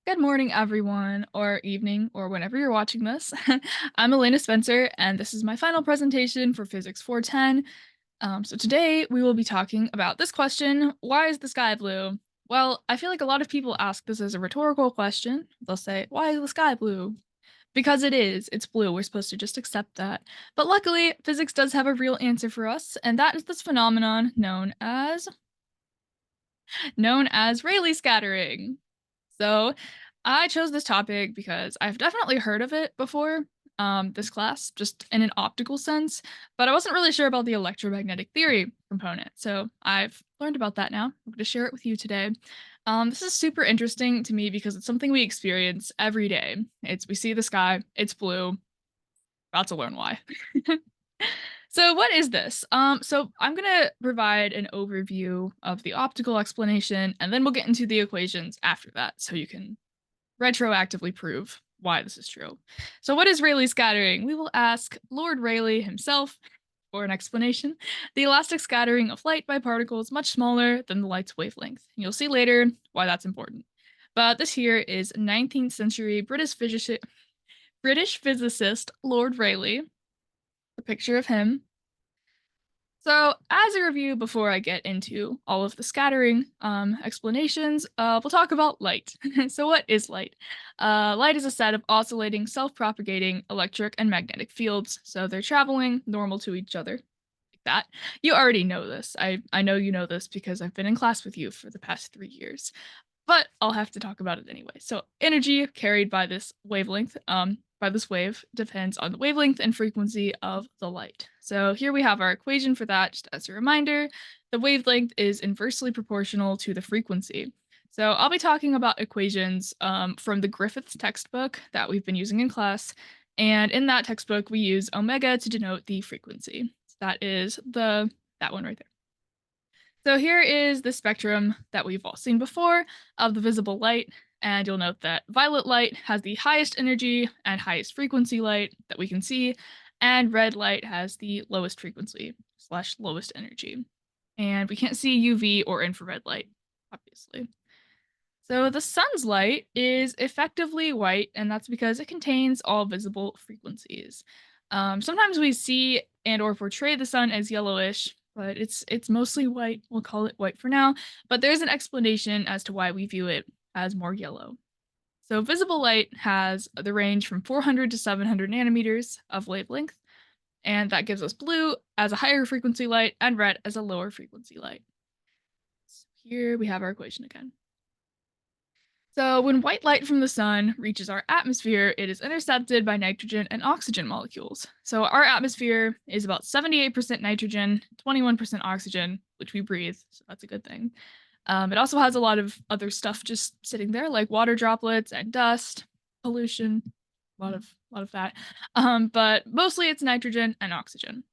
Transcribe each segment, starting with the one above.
Good morning, everyone, or evening, or whenever you're watching this. I'm Elena Spencer, and this is my final presentation for Physics 410. So today we will be talking about this question: why is the sky blue? Well, I feel like a lot of people ask this as a rhetorical question. They'll say, why is the sky blue? Because it is. It's blue. We're supposed to just accept that. But luckily, physics does have a real answer for us, and that is this phenomenon known as Rayleigh scattering. So I chose this topic because I've definitely heard of it before, this class, just in an optical sense, but I wasn't really sure about the electromagnetic theory component. So I've learned about that now. I'm going to share it with you today. This is super interesting to me because it's something we experience every day. We see the sky, it's blue. About to learn why. So what is this? So I'm gonna provide an overview of the optical explanation, and then we'll get into the equations after that, so you can retroactively prove why this is true. So what is Rayleigh scattering? We will ask Lord Rayleigh himself for an explanation. The elastic scattering of light by particles much smaller than the light's wavelength. You'll see later why that's important. But this here is 19th century British physicist Lord Rayleigh, a picture of him. So, as a review before I get into all of the scattering explanations, we'll talk about light. So, what is light? Light is a set of oscillating, self-propagating electric and magnetic fields. So they're traveling normal to each other, like that. You already know this. I know you know this because I've been in class with you for the past 3 years, but I'll have to talk about it anyway. So energy carried by this wave depends on the wavelength and frequency of the light. So here we have our equation for that. Just as a reminder, the wavelength is inversely proportional to the frequency. So I'll be talking about equations from the Griffiths textbook that we've been using in class. And in that textbook, we use omega to denote the frequency. So that is that one right there. So here is the spectrum that we've all seen before of the visible light, and you'll note that violet light has the highest energy and highest frequency light that we can see, and red light has the lowest frequency slash lowest energy. And we can't see UV or infrared light, obviously. So the sun's light is effectively white, and that's because it contains all visible frequencies. Sometimes we see and or portray the sun as yellowish, but it's mostly white. We'll call it white for now, but there's an explanation as to why we view it as more yellow. So visible light has the range from 400 to 700 nanometers of wavelength, and that gives us blue as a higher frequency light and red as a lower frequency light. So here we have our equation again. So, when white light from the sun reaches our atmosphere, it is intercepted by nitrogen and oxygen molecules. So, our atmosphere is about 78% nitrogen, 21% oxygen, which we breathe, so that's a good thing. It also has a lot of other stuff just sitting there, like water droplets and dust, pollution, a lot of that. But mostly it's nitrogen and oxygen,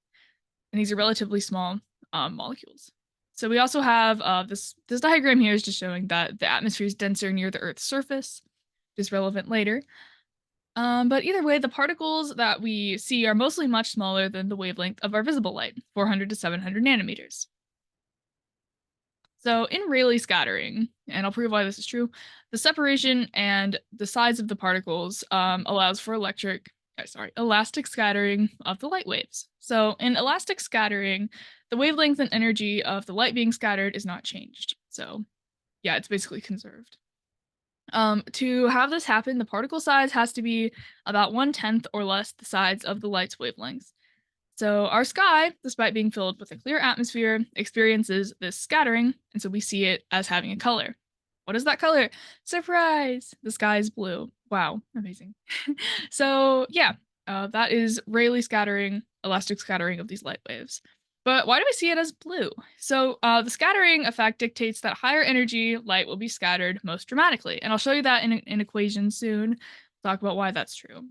and these are relatively small molecules. So we also have this diagram here is just showing that the atmosphere is denser near the Earth's surface, which is relevant later. But either way, the particles that we see are mostly much smaller than the wavelength of our visible light, 400 to 700 nanometers. So in Rayleigh scattering, and I'll prove why this is true, the separation and the size of the particles allows for elastic scattering of the light waves. So in elastic scattering, the wavelength and energy of the light being scattered is not changed. So yeah, it's basically conserved. To have this happen, the particle size has to be about 1/10 or less the size of the light's wavelength. So our sky, despite being filled with a clear atmosphere, experiences this scattering, and so we see it as having a color. What is that color? Surprise! The sky is blue. Wow, amazing. So yeah, that is Rayleigh scattering, elastic scattering of these light waves. But why do we see it as blue? So the scattering effect dictates that higher energy light will be scattered most dramatically, and I'll show you that in an equation soon. We'll talk about why that's true.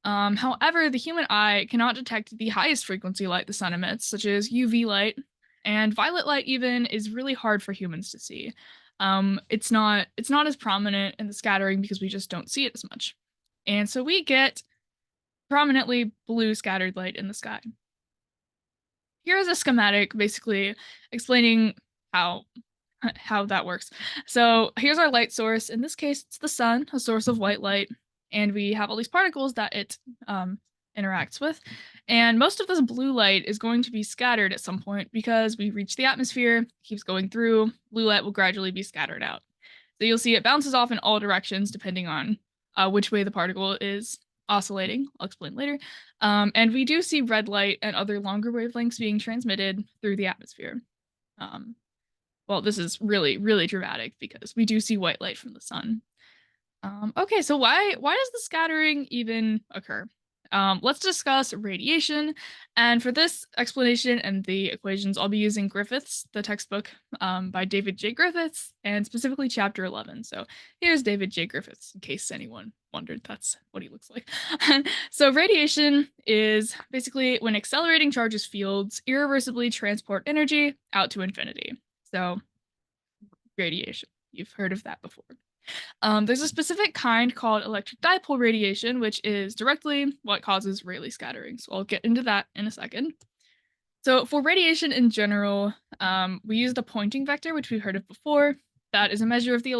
However, the human eye cannot detect the highest frequency light the sun emits, such as UV light, and violet light even is really hard for humans to see. It's not as prominent in the scattering because we just don't see it as much. And so we get prominently blue scattered light in the sky. Here is a schematic basically explaining how how that works. So here's our light source. In this case, it's the sun, a source of white light, and we have all these particles that it interacts with. And most of this blue light is going to be scattered at some point because we reach the atmosphere, keeps going through. Blue light will gradually be scattered out. So you'll see it bounces off in all directions depending on which way the particle is oscillating. I'll explain later. And we do see red light and other longer wavelengths being transmitted through the atmosphere. Um, well, this is really, really dramatic because we do see white light from the sun. Okay, so why does the scattering even occur? Let's discuss radiation. And for this explanation and the equations, I'll be using Griffiths, the textbook by David J. Griffiths, and specifically chapter 11. So here's David J. Griffiths, in case anyone wondered, that's what he looks like. So radiation is basically when accelerating charges fields irreversibly transport energy out to infinity. So radiation, you've heard of that before. There's a specific kind called electric dipole radiation, which is directly what causes Rayleigh scattering. So I'll get into that in a second. So for radiation in general, we use the Poynting vector, which we've heard of before. That is a measure of the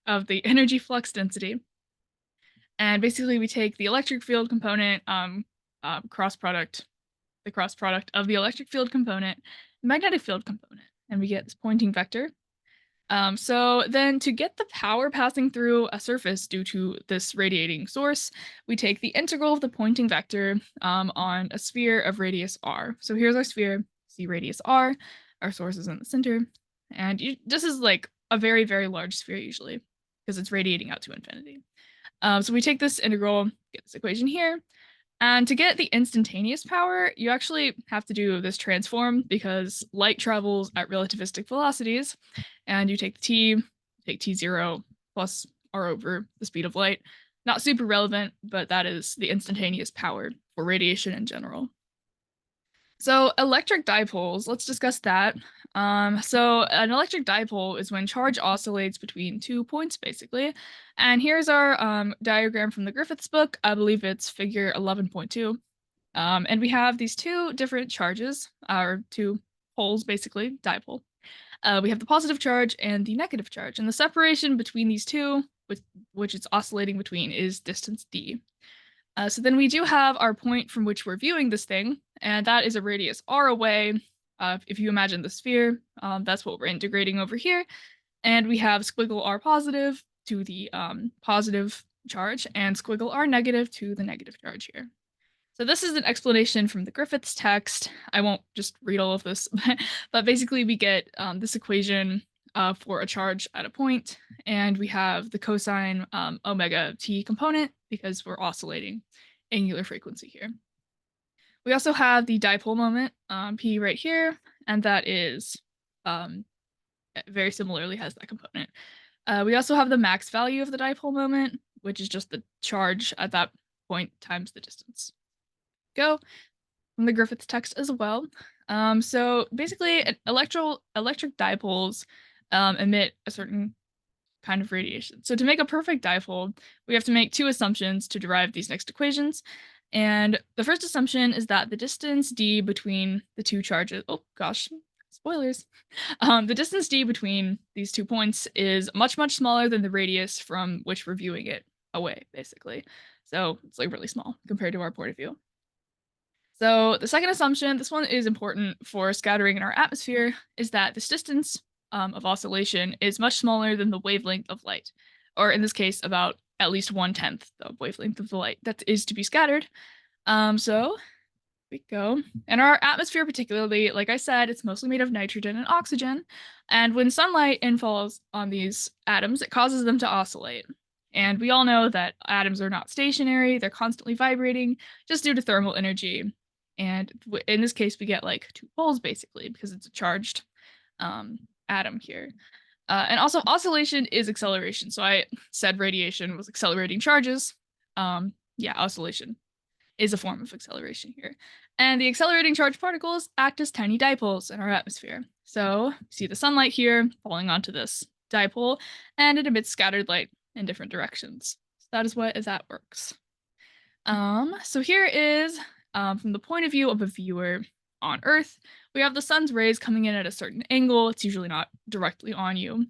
of the energy flux density. And basically, we take the electric field component, cross product, the cross product of the electric field component, magnetic field component, and we get this Poynting vector. So then to get the power passing through a surface due to this radiating source, we take the integral of the Poynting vector on a sphere of radius r. So here's our sphere, see radius r, our source is in the center, and this is like a very, very large sphere usually because it's radiating out to infinity. So we take this integral, get this equation here, and to get the instantaneous power, you actually have to do this transform because light travels at relativistic velocities, and you take take t0 plus r over the speed of light. Not super relevant, but that is the instantaneous power for radiation in general. So electric dipoles, let's discuss that. So an electric dipole is when charge oscillates between 2 points, basically. And here's our diagram from the Griffiths book. I believe it's figure 11.2. And we have these two different charges, or two poles, basically, dipole. We have the positive charge and the negative charge. And the separation between these two, which it's oscillating between, is distance d. So then we do have our point from which we're viewing this thing, and that is a radius r away. If you imagine the sphere, that's what we're integrating over here. And we have squiggle r positive to the positive charge and squiggle r negative to the negative charge here. So this is an explanation from the Griffiths text. I won't just read all of this, but basically we get this equation for a charge at a point, and we have the cosine omega t component because we're oscillating angular frequency here. We also have the dipole moment, p right here, and that is very similarly has that component. We also have the max value of the dipole moment, which is just the charge at that point times the distance. Go from the Griffiths text as well. So basically, electric dipoles emit a certain kind of radiation. So to make a perfect dipole, we have to make two assumptions to derive these next equations. And the first assumption is that the distance d between the two charges, oh gosh, spoilers. The distance d between these 2 points is much, much smaller than the radius from which we're viewing it away, basically. So it's like really small compared to our point of view. So the second assumption, this one is important for scattering in our atmosphere, is that this distance of oscillation is much smaller than the wavelength of light, or in this case, about at least 1/10 the wavelength of the light that is to be scattered. So we go. In our atmosphere, particularly, like I said, it's mostly made of nitrogen and oxygen. And when sunlight infalls on these atoms, it causes them to oscillate. And we all know that atoms are not stationary, they're constantly vibrating just due to thermal energy. And in this case, we get like two poles basically because it's a charged atom here. And also, oscillation is acceleration. So I said radiation was accelerating charges. Yeah, oscillation is a form of acceleration here. And the accelerating charged particles act as tiny dipoles in our atmosphere. So you see the sunlight here falling onto this dipole, and it emits scattered light in different directions. So that is what that works. So here is from the point of view of a viewer on Earth, we have the sun's rays coming in at a certain angle. It's usually not directly on you.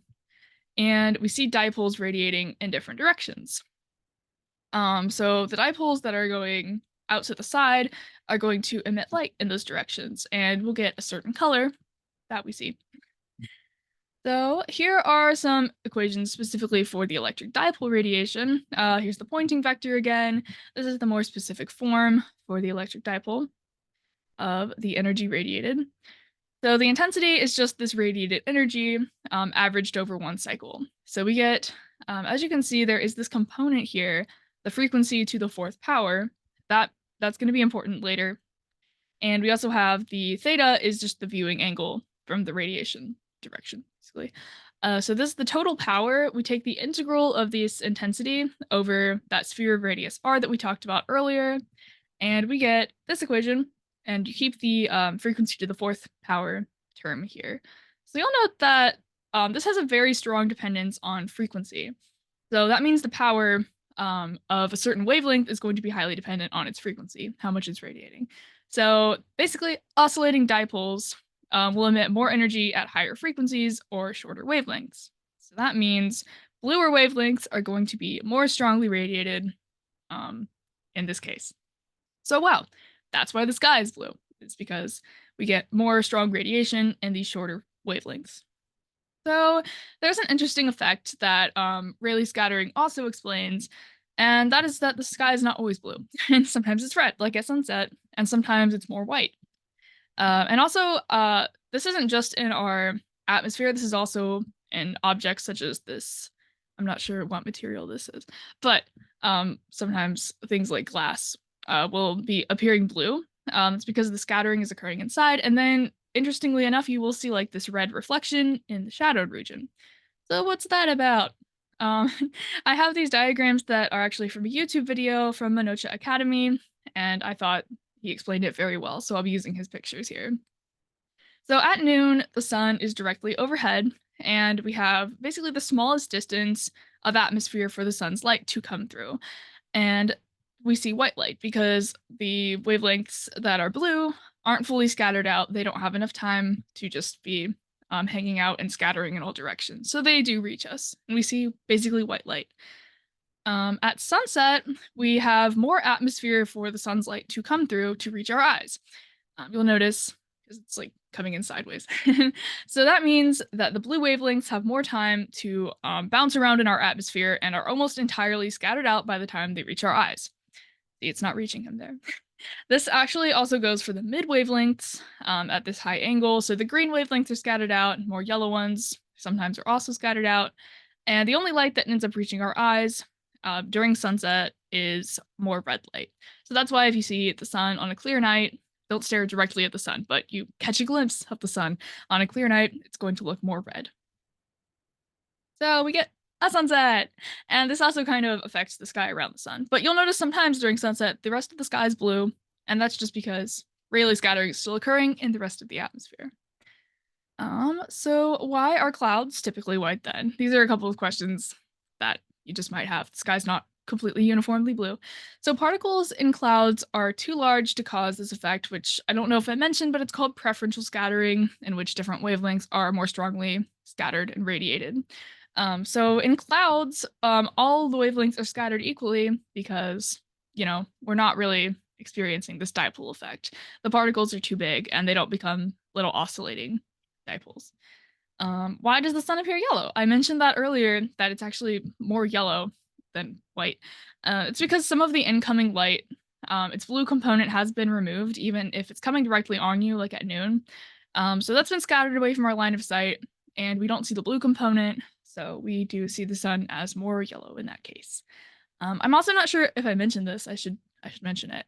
And we see dipoles radiating in different directions. So the dipoles that are going out to the side are going to emit light in those directions, and we'll get a certain color that we see. So here are some equations specifically for the electric dipole radiation. Here's the Poynting vector again. This is the more specific form for the electric dipole of the energy radiated. So the intensity is just this radiated energy averaged over one cycle. So we get, as you can see, there is this component here, the frequency to the fourth power. That's going to be important later. And we also have the theta is just the viewing angle from the radiation direction, basically. So this is the total power. We take the integral of this intensity over that sphere of radius r that we talked about earlier, and we get this equation, and you keep the frequency to the fourth power term here. So you'll note that this has a very strong dependence on frequency. So that means the power of a certain wavelength is going to be highly dependent on its frequency, how much it's radiating. So basically, oscillating dipoles will emit more energy at higher frequencies or shorter wavelengths. So that means bluer wavelengths are going to be more strongly radiated in this case. So wow, that's why the sky is blue. It's because we get more strong radiation in these shorter wavelengths. So there's an interesting effect that Rayleigh scattering also explains, and that is that the sky is not always blue. And sometimes it's red, like at sunset, and sometimes it's more white. And also, this isn't just in our atmosphere, this is also in objects such as this. I'm not sure what material this is, but sometimes things like glass will be appearing blue. It's because the scattering is occurring inside, and then interestingly enough, you will see like this red reflection in the shadowed region. So what's that about? Um, I have these diagrams that are actually from a YouTube video from Manocha Academy, and I thought he explained it very well, so I'll be using his pictures here. So at noon, the sun is directly overhead, and we have basically the smallest distance of atmosphere for the sun's light to come through. And we see white light because the wavelengths that are blue aren't fully scattered out. They don't have enough time to just be hanging out and scattering in all directions. So they do reach us, and we see basically white light. At sunset, we have more atmosphere for the sun's light to come through to reach our eyes. You'll notice because it's like coming in sideways. So that means that the blue wavelengths have more time to bounce around in our atmosphere and are almost entirely scattered out by the time they reach our eyes. See, it's not reaching him there. This actually also goes for the mid wavelengths at this high angle. So the green wavelengths are scattered out, more yellow ones sometimes are also scattered out. And the only light that ends up reaching our eyes during sunset is more red light. So that's why if you see the sun on a clear night, don't stare directly at the sun, but you catch a glimpse of the sun on a clear night, it's going to look more red. So we get a sunset, and this also kind of affects the sky around the sun. But you'll notice sometimes during sunset, the rest of the sky is blue, and that's just because Rayleigh scattering is still occurring in the rest of the atmosphere. So why are clouds typically white then? These are a couple of questions that you just might have. The sky's not completely uniformly blue. So particles in clouds are too large to cause this effect, which I don't know if I mentioned, but it's called preferential scattering, in which different wavelengths are more strongly scattered and radiated. So in clouds, all the wavelengths are scattered equally because, we're not really experiencing this dipole effect. The particles are too big and they don't become little oscillating dipoles. Why does the sun appear yellow? I mentioned that earlier, that it's actually more yellow than white. It's because some of the incoming light, its blue component has been removed, even if it's coming directly on you, like at noon. So that's been scattered away from our line of sight, and we don't see the blue component, so we do see the sun as more yellow in that case. I'm also not sure if I mentioned this. I should mention it.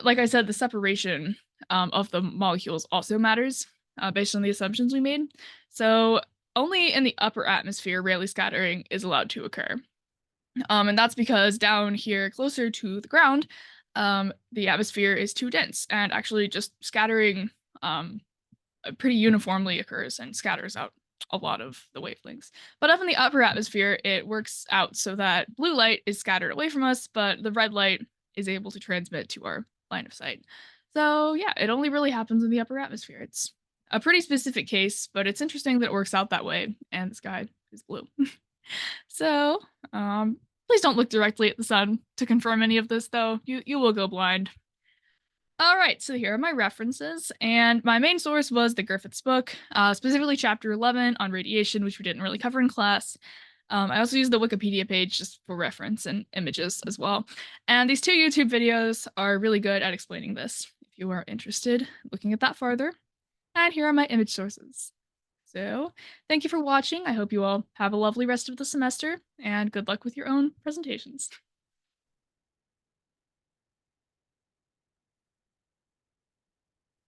Like I said, the separation of the molecules also matters based on the assumptions we made. So only in the upper atmosphere Rayleigh scattering is allowed to occur. And that's because down here closer to the ground, the atmosphere is too dense, and actually just scattering pretty uniformly occurs and scatters out a lot of the wavelengths. But up in the upper atmosphere, it works out so that blue light is scattered away from us, but the red light is able to transmit to our line of sight. So, yeah, it only really happens in the upper atmosphere. It's a pretty specific case, but it's interesting that it works out that way, and the sky is blue. So, um, please don't look directly at the sun to confirm any of this, though. You will go blind. All right, so here are my references, and my main source was the Griffiths book, specifically chapter 11 on radiation, which we didn't really cover in class. I also used the Wikipedia page just for reference and images as well. And these two YouTube videos are really good at explaining this if you are interested looking at that farther. And here are my image sources. So, thank you for watching. I hope you all have a lovely rest of the semester, and good luck with your own presentations.